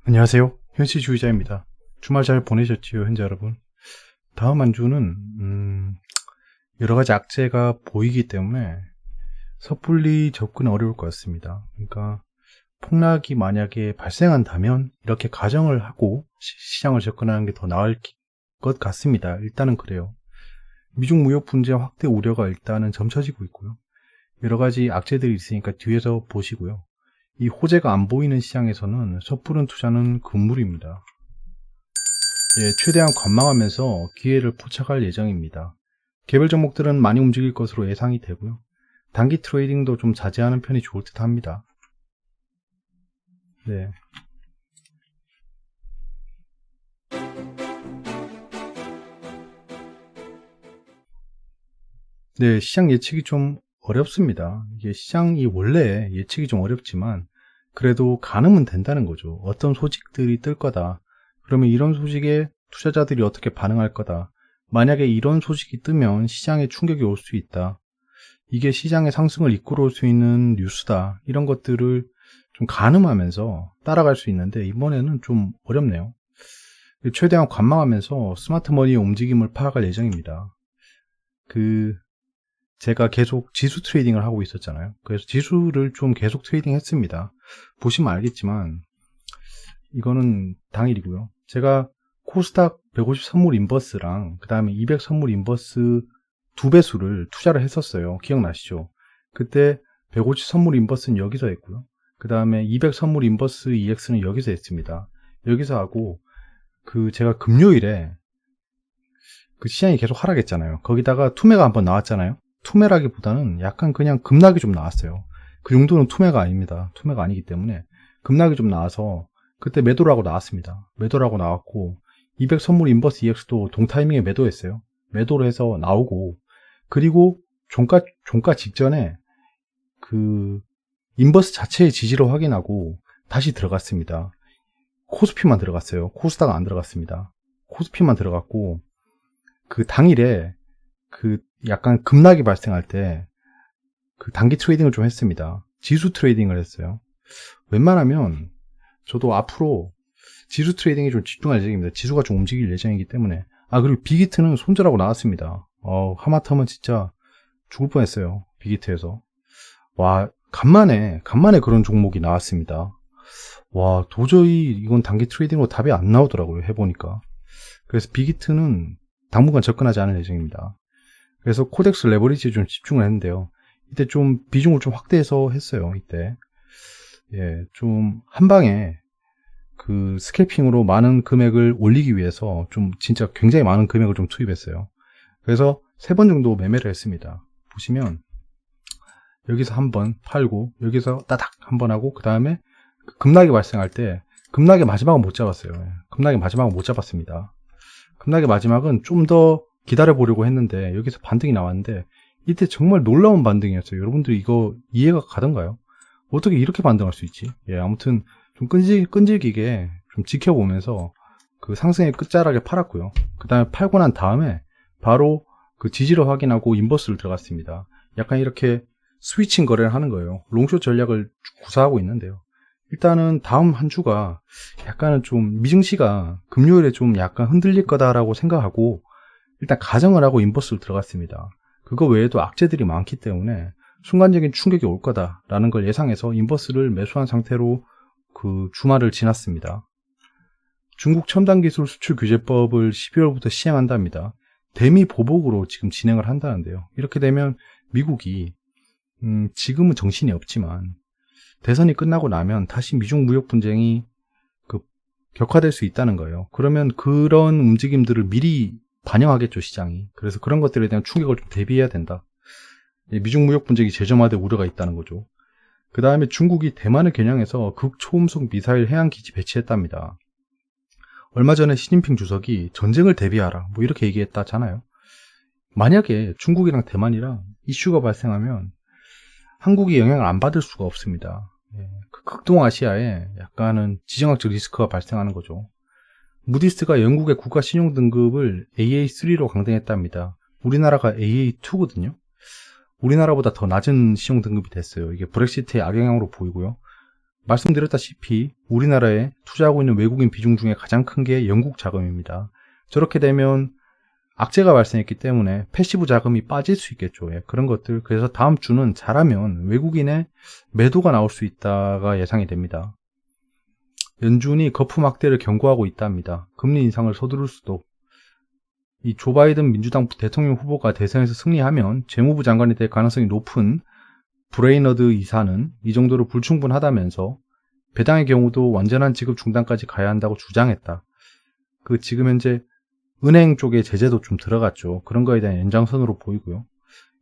안녕하세요. 현실주의자입니다. 주말 잘 보내셨지요, 현재 여러분? 다음 한 주는 여러 가지 악재가 보이기 때문에 섣불리 접근 어려울 것 같습니다. 그러니까 폭락이 만약에 발생한다면 이렇게 가정을 하고 시장을 접근하는 게 더 나을 것 같습니다. 일단은 그래요. 미중 무역 분쟁 확대 우려가 일단은 점쳐지고 있고요. 여러 가지 악재들이 있으니까 뒤에서 보시고요. 이 호재가 안 보이는 시장에서는 섣부른 투자는 금물입니다. 최대한 관망하면서 기회를 포착할 예정입니다. 개별 종목들은 많이 움직일 것으로 예상이 되고요. 단기 트레이딩도 좀 자제하는 편이 좋을 듯 합니다. 시장 예측이 좀 어렵습니다. 이게 시장이 원래 예측이 좀 어렵지만 그래도 가늠은 된다는 거죠. 어떤 소식들이 뜰 거다. 그러면 이런 소식에 투자자들이 어떻게 반응할 거다. 만약에 이런 소식이 뜨면 시장에 충격이 올 수 있다. 이게 시장의 상승을 이끌어올 수 있는 뉴스다. 이런 것들을 좀 가늠하면서 따라갈 수 있는데 이번에는 좀 어렵네요. 최대한 관망하면서 스마트머니의 움직임을 파악할 예정입니다. 제가 계속 지수 트레이딩을 하고 있었잖아요. 그래서 지수를 좀 계속 트레이딩 했습니다. 보시면 알겠지만 이거는 당일이고요. 제가 코스닥 150 선물 인버스랑 그 다음에 200 선물 인버스 2배수를 투자를 했었어요. 기억나시죠? 그때 150 선물 인버스는 여기서 했고요. 그 다음에 200 선물 인버스 EX는 여기서 했습니다. 여기서 하고 제가 금요일에 시장이 계속 하락했잖아요. 거기다가 투매가 한번 나왔잖아요. 투매라기보다는 약간 그냥 급락이 좀 나왔어요. 그 정도는 투매가 아닙니다. 투매가 아니기 때문에 급락이 좀 나와서 그때 매도를 하고 나왔습니다. 매도를 하고 나왔고 200 선물 인버스 EX도 동타이밍에 매도했어요. 매도를 해서 나오고 그리고 종가 직전에 인버스 자체의 지지를 확인하고 다시 들어갔습니다. 코스피만 들어갔어요. 코스닥은 안 들어갔습니다. 코스피만 들어갔고 당일에 약간 급락이 발생할 때 단기 트레이딩을 좀 했습니다. 지수 트레이딩을 했어요. 웬만하면 저도 앞으로 지수 트레이딩에 좀 집중할 예정입니다. 지수가 좀 움직일 예정이기 때문에. 그리고 빅히트는 손절하고 나왔습니다. 하마터면 진짜 죽을 뻔했어요. 빅히트에서. 와, 간만에 그런 종목이 나왔습니다. 와, 도저히 이건 단기 트레이딩으로 답이 안 나오더라고요. 해보니까. 그래서 빅히트는 당분간 접근하지 않을 예정입니다. 그래서 코덱스 레버리지에 좀 집중을 했는데요. 이때 좀 비중을 좀 확대해서 했어요. 이때. 좀 한방에 스캘핑으로 많은 금액을 올리기 위해서 좀 진짜 굉장히 많은 금액을 좀 투입했어요. 그래서 3번 정도 매매를 했습니다. 보시면 여기서 한 번 팔고 여기서 따닥 한 번 하고 그 다음에 급락이 발생할 때 급락의 마지막은 못 잡았어요. 급락의 마지막은 못 잡았습니다. 급락의 마지막은 좀 더 기다려보려고 했는데 여기서 반등이 나왔는데 이때 정말 놀라운 반등이었어요. 여러분들 이거 이해가 가던가요? 어떻게 이렇게 반등할 수 있지? 아무튼 좀 끈질기게 좀 지켜보면서 상승의 끝자락에 팔았고요. 그 다음에 팔고 난 다음에 바로 지지를 확인하고 인버스를 들어갔습니다. 약간 이렇게 스위칭 거래를 하는 거예요. 롱숏 전략을 구사하고 있는데요. 일단은 다음 한 주가 약간은 좀 미증시가 금요일에 좀 약간 흔들릴 거다라고 생각하고 일단 가정을 하고 인버스를 들어갔습니다. 그거 외에도 악재들이 많기 때문에 순간적인 충격이 올 거다라는 걸 예상해서 인버스를 매수한 상태로 주말을 지났습니다. 중국 첨단 기술 수출 규제법을 12월부터 시행한답니다. 대미 보복으로 지금 진행을 한다는데요. 이렇게 되면 미국이 지금은 정신이 없지만 대선이 끝나고 나면 다시 미중 무역 분쟁이 격화될 수 있다는 거예요. 그러면 그런 움직임들을 미리 반영하겠죠, 시장이. 그래서 그런 것들에 대한 충격을 좀 대비해야 된다. 미중 무역 분쟁이 재점화될 우려가 있다는 거죠. 그 다음에 중국이 대만을 겨냥해서 극초음속 미사일 해양기지 배치했답니다. 얼마 전에 시진핑 주석이 전쟁을 대비하라 뭐 이렇게 얘기했다잖아요. 만약에 중국이랑 대만이랑 이슈가 발생하면 한국이 영향을 안 받을 수가 없습니다. 극동아시아에 약간은 지정학적 리스크가 발생하는 거죠. 무디스가 영국의 국가 신용 등급을 AA3로 강등했답니다. 우리나라가 AA2거든요. 우리나라보다 더 낮은 신용 등급이 됐어요. 이게 브렉시트의 악영향으로 보이고요. 말씀드렸다시피 우리나라에 투자하고 있는 외국인 비중 중에 가장 큰 게 영국 자금입니다. 저렇게 되면 악재가 발생했기 때문에 패시브 자금이 빠질 수 있겠죠. 예, 그런 것들. 그래서 다음 주는 잘하면 외국인의 매도가 나올 수 있다가 예상이 됩니다. 연준이 거품 확대를 경고하고 있답니다. 금리 인상을 서두를 수도. 이 조 바이든 민주당 대통령 후보가 대선에서 승리하면 재무부 장관이 될 가능성이 높은 브레이너드 이사는 이 정도로 불충분하다면서 배당의 경우도 완전한 지급 중단까지 가야 한다고 주장했다. 지금 현재 은행 쪽에 제재도 좀 들어갔죠. 그런 거에 대한 연장선으로 보이고요.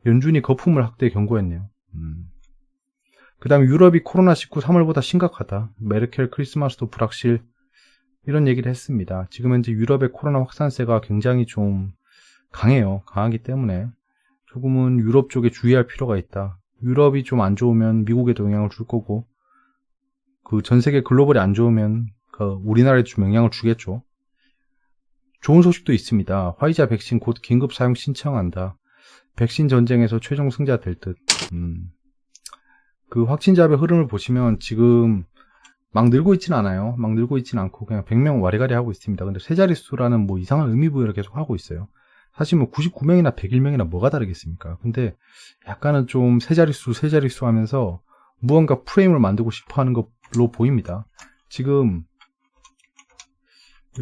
연준이 거품을 확대 경고했네요. 그 다음에 유럽이 코로나19 3월보다 심각하다. 메르켈 크리스마스도 불확실. 이런 얘기를 했습니다. 지금 현재 유럽의 코로나 확산세가 굉장히 좀 강해요. 강하기 때문에 조금은 유럽 쪽에 주의할 필요가 있다. 유럽이 좀 안 좋으면 미국에도 영향을 줄 거고, 전 세계 글로벌이 안 좋으면 우리나라에도 좀 영향을 주겠죠. 좋은 소식도 있습니다. 화이자 백신 곧 긴급 사용 신청한다. 백신 전쟁에서 최종 승자 될 듯. 확진자의 흐름을 보시면 지금 막 늘고 있진 않아요. 막 늘고 있진 않고 그냥 100명 와리가리 하고 있습니다. 근데 세 자릿수라는 뭐 이상한 의미부여를 계속 하고 있어요. 사실 뭐 99명이나 101명이나 뭐가 다르겠습니까? 근데 약간은 좀 세 자릿수 하면서 무언가 프레임을 만들고 싶어 하는 걸로 보입니다. 지금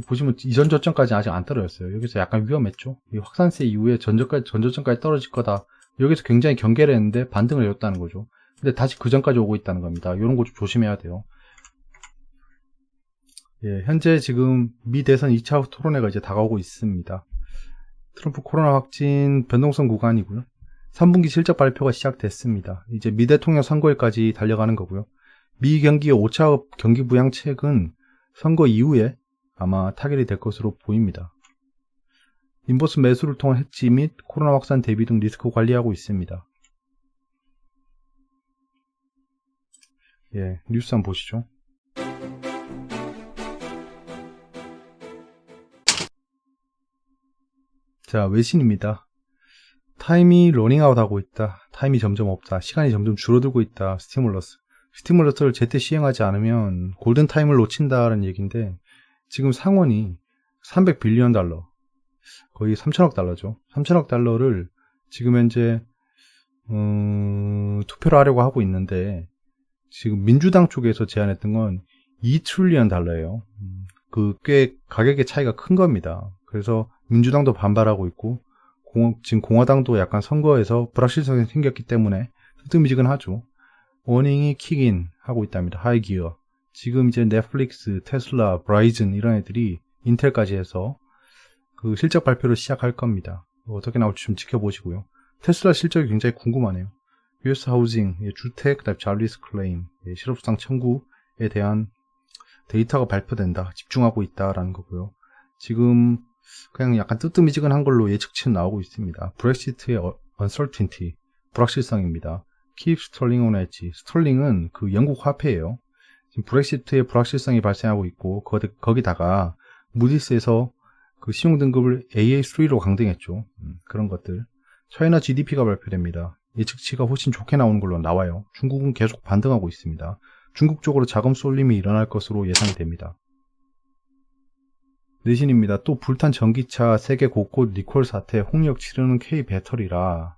보시면 이전 저점까지 아직 안 떨어졌어요. 여기서 약간 위험했죠. 이 확산세 이후에 전저점까지 떨어질 거다. 여기서 굉장히 경계를 했는데 반등을 해줬다는 거죠. 근데 다시 그 전까지 오고 있다는 겁니다. 이런 거 좀 조심해야 돼요. 예, 현재 지금 미 대선 2차 토론회가 이제 다가오고 있습니다. 트럼프 코로나 확진 변동성 구간이고요. 3분기 실적 발표가 시작됐습니다. 이제 미 대통령 선거일까지 달려가는 거고요. 미 경기의 5차 경기 부양책은 선거 이후에 아마 타결이 될 것으로 보입니다. 인버스 매수를 통한 해지 및 코로나 확산 대비 등 리스크 관리하고 있습니다. 예, 뉴스 한번 보시죠. 자, 외신입니다. 타임이 러닝아웃 하고 있다. 타임이 점점 없다. 시간이 점점 줄어들고 있다. 스티뮬러스를 제때 시행하지 않으면 골든타임을 놓친다는 얘기인데, 지금 상원이 300빌리언 달러, 거의 3천억 달러죠. 3천억 달러를 지금 현재 투표를 하려고 하고 있는데, 지금 민주당 쪽에서 제안했던 건 2트릴리언 달러예요. 꽤 가격의 차이가 큰 겁니다. 그래서 민주당도 반발하고 있고, 지금 공화당도 약간 선거에서 불확실성이 생겼기 때문에 뜨뜨미지근하죠. 어닝이 킥인 하고 있답니다. 하이기어. 지금 이제 넷플릭스, 테슬라, 브라이즌 이런 애들이 인텔까지 해서 실적 발표를 시작할 겁니다. 어떻게 나올지 좀 지켜보시고요. 테슬라 실적이 굉장히 궁금하네요. US 하우징, 주택, 그다음 잘리스 클레임, 실업수당 청구에 대한 데이터가 발표된다. 집중하고 있다라는 거고요. 지금 그냥 약간 뜨뜨미지근한 걸로 예측치는 나오고 있습니다. 브렉시트의 uncertainty, 불확실성입니다. Keep sterling on edge. 스털링은 영국 화폐예요. 지금 브렉시트의 불확실성이 발생하고 있고, 거기다가 무디스에서 신용 등급을 AA3로 강등했죠. 그런 것들. 차이나 GDP가 발표됩니다. 예측치가 훨씬 좋게 나오는 걸로 나와요. 중국은 계속 반등하고 있습니다. 중국 쪽으로 자금 쏠림이 일어날 것으로 예상이 됩니다. 내신입니다. 또 불탄 전기차 세계 곳곳 리콜 사태, 홍역 치르는 K 배터리라.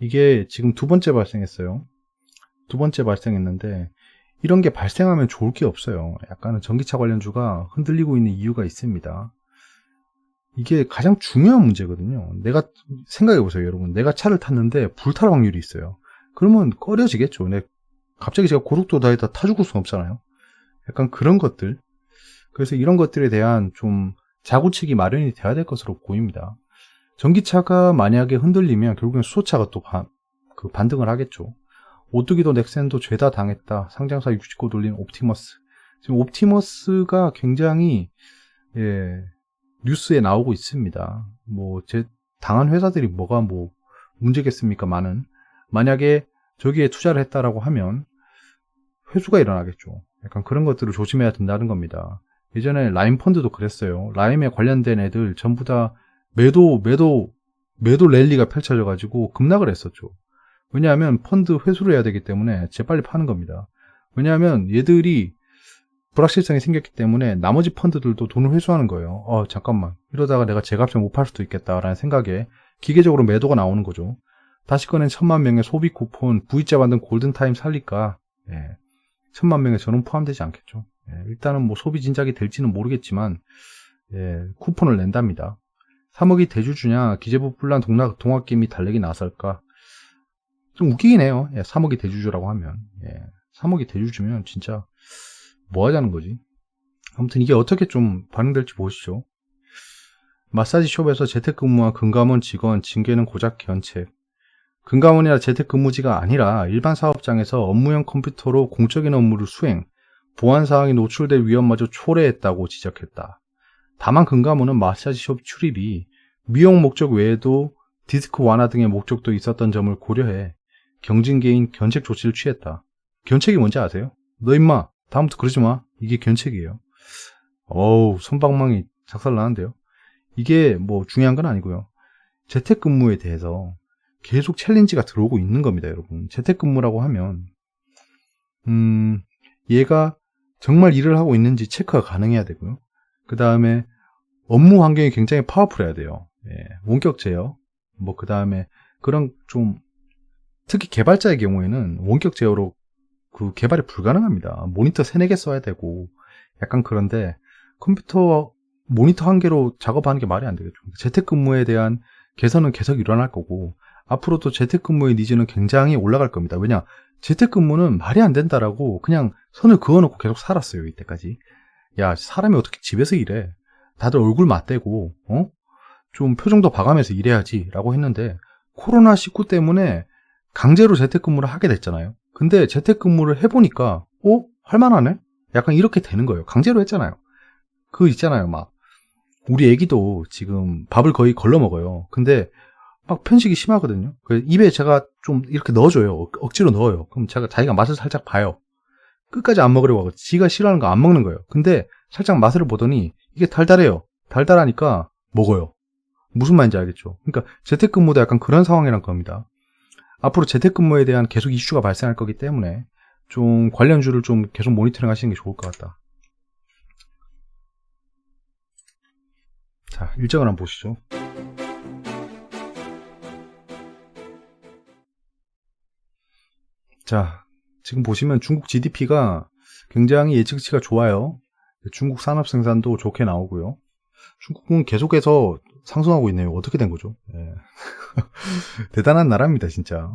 이게 지금 두 번째 발생했어요. 두 번째 발생했는데, 이런 게 발생하면 좋을 게 없어요. 약간은 전기차 관련주가 흔들리고 있는 이유가 있습니다. 이게 가장 중요한 문제거든요. 생각해보세요, 여러분. 내가 차를 탔는데 불탈 확률이 있어요. 그러면 꺼려지겠죠. 갑자기 제가 고속도로에다 타 죽을 수는 없잖아요. 약간 그런 것들. 그래서 이런 것들에 대한 좀 자구책이 마련이 돼야 될 것으로 보입니다. 전기차가 만약에 흔들리면 결국엔 수소차가 또 반등을 하겠죠. 오뚜기도 넥센도 죄다 당했다. 상장사 69 돌린 옵티머스. 지금 옵티머스가 굉장히 뉴스에 나오고 있습니다. 당한 회사들이 뭐가 문제겠습니까? 만약에 저기에 투자를 했다라고 하면 회수가 일어나겠죠. 약간 그런 것들을 조심해야 된다는 겁니다. 예전에 라임 펀드도 그랬어요. 라임에 관련된 애들 전부 다 매도 랠리가 펼쳐져가지고 급락을 했었죠. 왜냐하면 펀드 회수를 해야 되기 때문에 재빨리 파는 겁니다. 왜냐하면 얘들이 불확실성이 생겼기 때문에 나머지 펀드들도 돈을 회수하는 거예요. 잠깐만. 이러다가 내가 제값에 못 팔 수도 있겠다라는 생각에 기계적으로 매도가 나오는 거죠. 다시 꺼낸 1000만 명의 소비 쿠폰, V자 만든 골든타임 살릴까? 1000만 명에 저는 포함되지 않겠죠. 일단은 뭐 소비 진작이 될지는 모르겠지만, 쿠폰을 낸답니다. 3억이 대주주냐, 기재부 분란 동학개미 달래기 나설까? 좀 웃기긴 해요. 3억이 대주주라고 하면. 3억이 대주주면 진짜 뭐 하자는 거지? 아무튼 이게 어떻게 좀 반응될지 보시죠. 마사지숍에서 재택근무한 금감원 직원 징계는 고작 견책. 금감원이나 재택근무지가 아니라 일반 사업장에서 업무용 컴퓨터로 공적인 업무를 수행, 보안사항이 노출될 위험마저 초래했다고 지적했다. 다만 금감원은 마사지숍 출입이 미용 목적 외에도 디스크 완화 등의 목적도 있었던 점을 고려해 경징계인 견책 조치를 취했다. 견책이 뭔지 아세요? 너 임마 다음부터 그러지 마. 이게 견책이에요. 손방망이 작살나는데요. 이게 뭐 중요한 건 아니고요. 재택근무에 대해서 계속 챌린지가 들어오고 있는 겁니다, 여러분. 재택근무라고 하면 얘가 정말 일을 하고 있는지 체크가 가능해야 되고요. 그 다음에 업무 환경이 굉장히 파워풀해야 돼요. 원격 제어, 그 다음에 그런 좀 특히 개발자의 경우에는 원격 제어로 그 개발이 불가능합니다. 모니터 3-4개 써야 되고 약간 그런데 컴퓨터 모니터 한 개로 작업하는 게 말이 안 되겠죠. 재택근무에 대한 개선은 계속 일어날 거고 앞으로도 재택근무의 니즈는 굉장히 올라갈 겁니다. 왜냐? 재택근무는 말이 안 된다라고 그냥 선을 그어놓고 계속 살았어요. 이때까지. 야, 사람이 어떻게 집에서 일해? 다들 얼굴 맞대고 좀 표정도 봐가면서 일해야지 라고 했는데 코로나19 때문에 강제로 재택근무를 하게 됐잖아요. 근데 재택근무를 해보니까 할만하네? 약간 이렇게 되는 거예요. 강제로 했잖아요. 그거 있잖아요. 막 우리 애기도 지금 밥을 거의 걸러 먹어요. 근데 막 편식이 심하거든요. 입에 제가 좀 이렇게 넣어줘요. 억지로 넣어요. 그럼 자기가 맛을 살짝 봐요. 끝까지 안 먹으려고 하고 지가 싫어하는 거 안 먹는 거예요. 근데 살짝 맛을 보더니 이게 달달해요. 달달하니까 먹어요. 무슨 말인지 알겠죠? 그러니까 재택근무도 약간 그런 상황이란 겁니다. 앞으로 재택근무에 대한 계속 이슈가 발생할 거기 때문에 좀 관련주를 좀 계속 모니터링 하시는 게 좋을 것 같다. 자, 일정을 한번 보시죠. 자, 지금 보시면 중국 GDP가 굉장히 예측치가 좋아요. 중국 산업 생산도 좋게 나오고요. 중국은 계속해서 상승하고 있네요. 어떻게 된 거죠? 대단한 나라입니다, 진짜.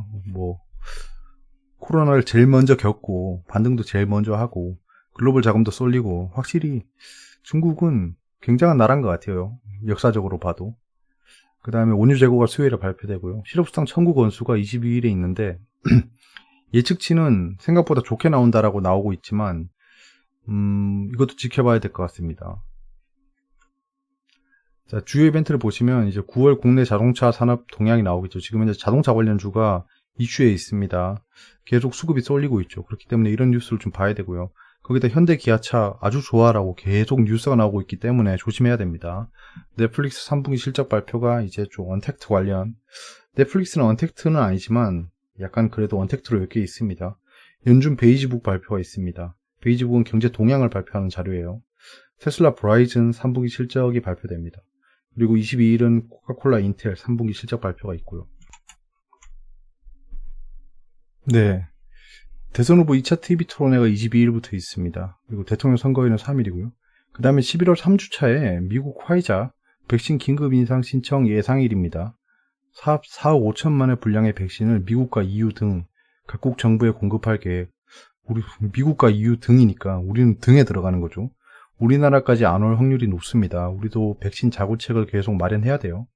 코로나를 제일 먼저 겪고 반등도 제일 먼저 하고 글로벌 자금도 쏠리고 확실히 중국은 굉장한 나라인 것 같아요. 역사적으로 봐도. 그 다음에 원유 재고가 수요일에 발표되고요. 실업수당 청구 건수가 22일에 있는데 예측치는 생각보다 좋게 나온다라고 나오고 있지만 이것도 지켜봐야 될 것 같습니다. 자, 주요 이벤트를 보시면 이제 9월 국내 자동차 산업 동향이 나오겠죠. 지금 현재 자동차 관련주가 이슈에 있습니다. 계속 수급이 쏠리고 있죠. 그렇기 때문에 이런 뉴스를 좀 봐야 되고요. 거기다 현대 기아차 아주 좋아라고 계속 뉴스가 나오고 있기 때문에 조심해야 됩니다. 넷플릭스 3분기 실적 발표가 이제 좀 언택트 관련, 넷플릭스는 언택트는 아니지만 약간 그래도 언택트로 엮여 있습니다. 연준 베이지북 발표가 있습니다. 베이지북은 경제 동향을 발표하는 자료예요. 테슬라 브라이즌 3분기 실적이 발표됩니다. 그리고 22일은 코카콜라 인텔 3분기 실적 발표가 있고요. 네. 대선 후보 2차 TV 토론회가 22일부터 있습니다. 그리고 대통령 선거일은 3일이고요. 그 다음에 11월 3주차에 미국 화이자 백신 긴급 인상 신청 예상일입니다. 4억 5천만의 분량의 백신을 미국과 EU 등 각국 정부에 공급할 계획. 우리 미국과 EU 등이니까 우리는 등에 들어가는 거죠. 우리나라까지 안 올 확률이 높습니다. 우리도 백신 자구책을 계속 마련해야 돼요.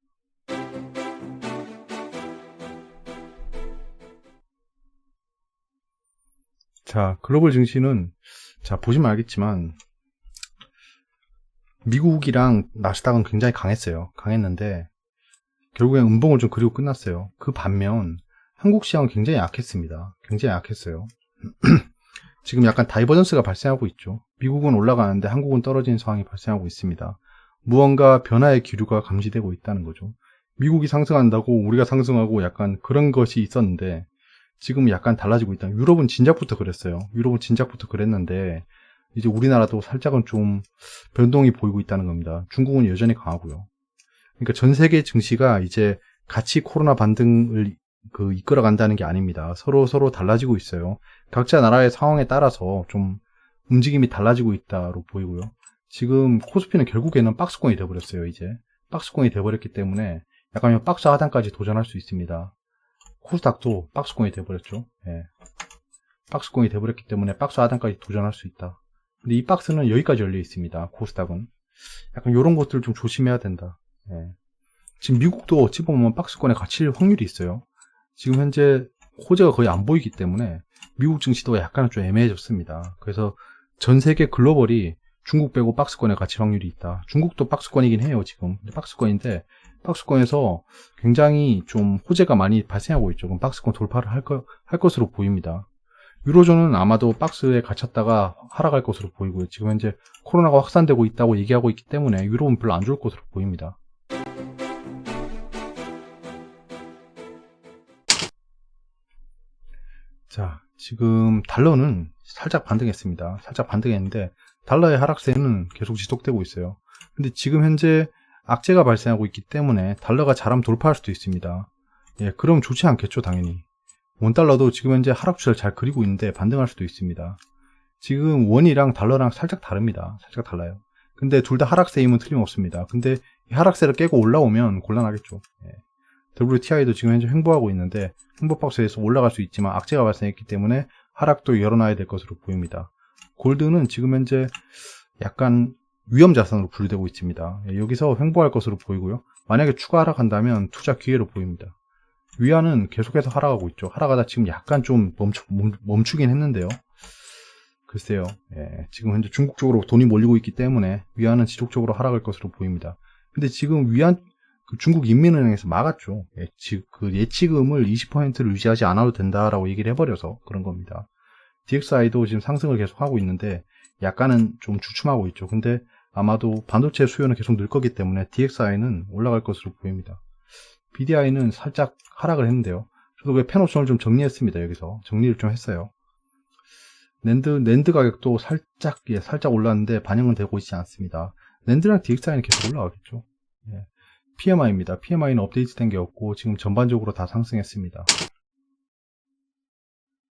자, 글로벌 증시는 자 보시면 알겠지만 미국이랑 나스닥은 굉장히 강했는데 결국엔 음봉을 좀 그리고 끝났어요. 그 반면 한국 시장은 굉장히 약했습니다. 굉장히 약했어요. 지금 약간 다이버전스가 발생하고 있죠. 미국은 올라가는데 한국은 떨어지는 상황이 발생하고 있습니다. 무언가 변화의 기류가 감지되고 있다는 거죠. 미국이 상승한다고 우리가 상승하고 약간 그런 것이 있었는데 지금 약간 달라지고 있다. 유럽은 진작부터 그랬어요. 유럽은 진작부터 그랬는데 이제 우리나라도 살짝은 좀 변동이 보이고 있다는 겁니다. 중국은 여전히 강하고요. 그러니까 전 세계 증시가 이제 같이 코로나 반등을 이끌어 간다는 게 아닙니다. 서로 달라지고 있어요. 각자 나라의 상황에 따라서 좀 움직임이 달라지고 있다로 보이고요. 지금 코스피는 결국에는 박스권이 돼버렸어요. 이제 박스권이 돼버렸기 때문에 약간 박스 하단까지 도전할 수 있습니다. 코스닥도 박스권이 돼버렸죠. 예. 박스권이 돼버렸기 때문에 박스 하단까지 도전할 수 있다. 근데 이 박스는 여기까지 열려 있습니다. 코스닥은 약간 이런 것들 좀 조심해야 된다. 예. 지금 미국도 어찌 보면 박스권에 갇힐 확률이 있어요. 지금 현재 호재가 거의 안 보이기 때문에 미국 증시도 약간은 좀 애매해졌습니다. 그래서 전 세계 글로벌이 중국 빼고 박스권에 갇힐 확률이 있다. 중국도 박스권이긴 해요, 지금. 박스권인데, 박스권에서 굉장히 좀 호재가 많이 발생하고 있죠. 그럼 박스권 돌파를 할 것으로 보입니다. 유로존은 아마도 박스에 갇혔다가 하락할 것으로 보이고요. 지금 현재 코로나가 확산되고 있다고 얘기하고 있기 때문에 유로는 별로 안 좋을 것으로 보입니다. 자, 지금 달러는 살짝 반등했습니다. 살짝 반등했는데 달러의 하락세는 계속 지속되고 있어요. 근데 지금 현재 악재가 발생하고 있기 때문에 달러가 잘하면 돌파할 수도 있습니다. 예, 그럼 좋지 않겠죠, 당연히. 원달러도 지금 현재 하락 추세를 잘 그리고 있는데 반등할 수도 있습니다. 지금 원이랑 달러랑 살짝 다릅니다. 살짝 달라요. 근데 둘 다 하락세임은 틀림없습니다. 근데 이 하락세를 깨고 올라오면 곤란하겠죠. 예. WTI도 지금 현재 횡보하고 있는데 횡보박스에서 올라갈 수 있지만 악재가 발생했기 때문에 하락도 열어놔야 될 것으로 보입니다. 골드는 지금 현재 약간 위험 자산으로 분류되고 있습니다. 여기서 횡보할 것으로 보이고요. 만약에 추가 하락한다면 투자 기회로 보입니다. 위안은 계속해서 하락하고 있죠. 하락하다 지금 약간 좀 멈추긴 했는데요. 글쎄요. 예, 지금 현재 중국 쪽으로 돈이 몰리고 있기 때문에 위안은 지속적으로 하락할 것으로 보입니다. 근데 지금 위안 중국 인민은행에서 막았죠. 예치금을 20%를 유지하지 않아도 된다라고 얘기를 해버려서 그런 겁니다. DXI도 지금 상승을 계속 하고 있는데 약간은 좀 주춤하고 있죠. 근데 아마도 반도체 수요는 계속 늘 거기 때문에 DXI는 올라갈 것으로 보입니다. BDI는 살짝 하락을 했는데요. 저도 그 펜옵션을 좀 정리했습니다. 여기서 정리를 좀 했어요. 낸드 가격도 살짝 올랐는데 반영은 되고 있지 않습니다. 낸드랑 DXI는 계속 올라가겠죠. 예. PMI입니다. PMI는 업데이트 된 게 없고 지금 전반적으로 다 상승했습니다.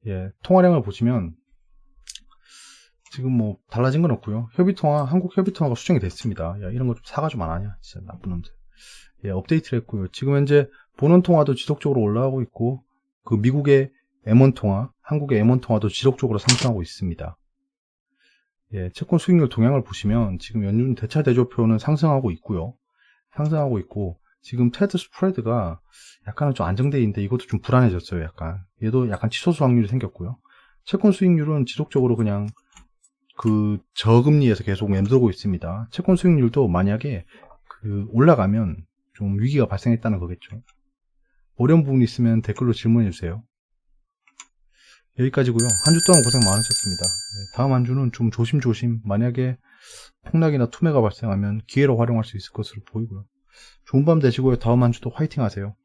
예, 통화량을 보시면 지금 뭐 달라진 건 없고요. 한국 협의통화가 수정이 됐습니다. 야, 이런 거 좀 사가 좀 안 하냐? 진짜 나쁜 놈들. 예, 업데이트를 했고요. 지금 현재 본원 통화도 지속적으로 올라가고 있고 그 미국의 M1 통화, 한국의 M1 통화도 지속적으로 상승하고 있습니다. 예, 채권 수익률 동향을 보시면 지금 연준 대차 대조표는 상승하고 있고요. 상승하고 있고 지금 테드 스프레드가 약간은 좀 안정돼 있는데 이것도 좀 불안해졌어요. 약간 얘도 약간 치솟을 확률이 생겼고요. 채권 수익률은 지속적으로 그냥 그 저금리에서 계속 맴돌고 있습니다. 채권 수익률도 만약에 올라가면 좀 위기가 발생했다는 거겠죠. 어려운 부분이 있으면 댓글로 질문해 주세요. 여기까지고요. 한 주 동안 고생 많으셨습니다. 다음 한 주는 좀 조심조심 만약에 폭락이나 투매가 발생하면 기회로 활용할 수 있을 것으로 보이고요. 좋은 밤 되시고요. 다음 한 주도 화이팅 하세요.